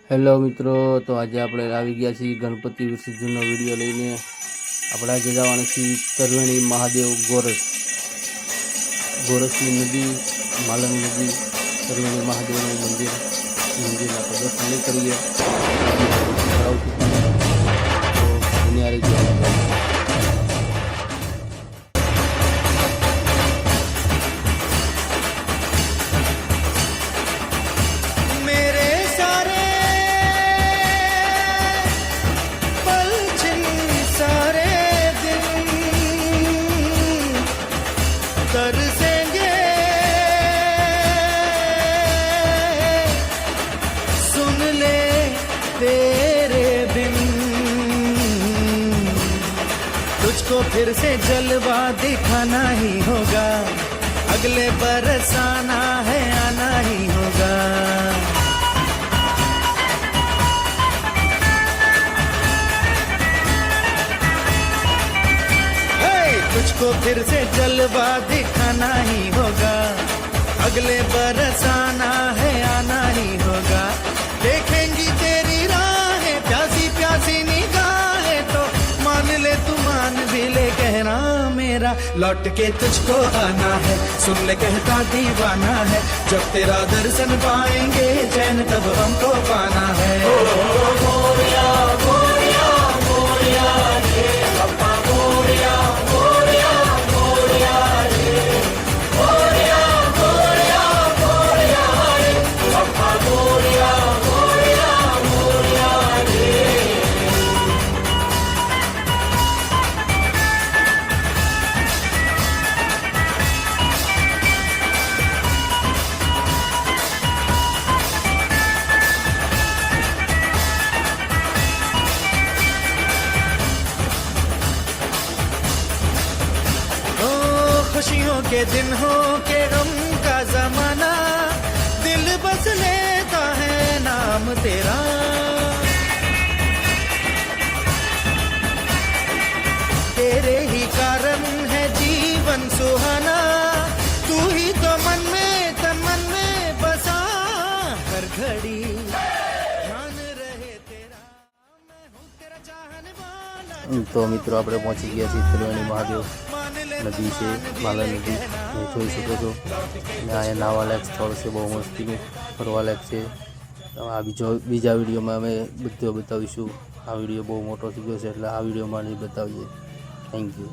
Hello મિત્રો, તો આજે આપણે આવી ગયા છીએ ગણપતિ વિસર્જનનો વિડીયો લઈને. આપણે આજે જવાના છીએ તરવેણી મહાદેવ ગોરસની નદી, માલણ નદી, તરવેણી મહાદેવનું મંદિરના પ્રદર્શન કરીએ. तरसेंगे सुन ले तेरे बिन, तुझको फिर से जलवा दिखाना ही होगा, अगले बरस आना है आना ही होगा. तुझको फिर से जलवा दिखाना ही होगा, अगले बरस आना है आना ही होगा. देखेंगी तेरी राहें प्यासी प्यासी निगाहें, तो मान ले तू मान भी ले कहना मेरा, लौट के तुझको आना है. सुन ले कहता दीवाना है, जब तेरा दर्शन पाएंगे चैन तब हमको पाना है. मोरिया मोरिया मोरिया रे बाबा, मोरिया खुशियों के दिन हो के गम का जमाना, दिल बस लेता है नाम तेरा. तेरे ही कारण है जीवन सुहाना, तू ही तो मन में तन मन में बसा, हर घड़ी ध्यान रहे तेरा, मैं हूँ तेरा चाहने वाला. તો મિત્રો, આપણે પહોંચી ગયા છીએ તરવેણી મહાદેવ નદી છે, માલણ નદી જોઈ શકો છો. અને અહીંયા નાવાલાયક સ્થળ છે, બહુ મસ્તીનું ફરવાલાયક છે. આ બીજા વિડીયોમાં અમે બધું બતાવીશું. આ વિડીયો બહુ મોટો થઈ ગયો છે એટલે આ વિડીયોમાં નહીં બતાવીએ. Thank you.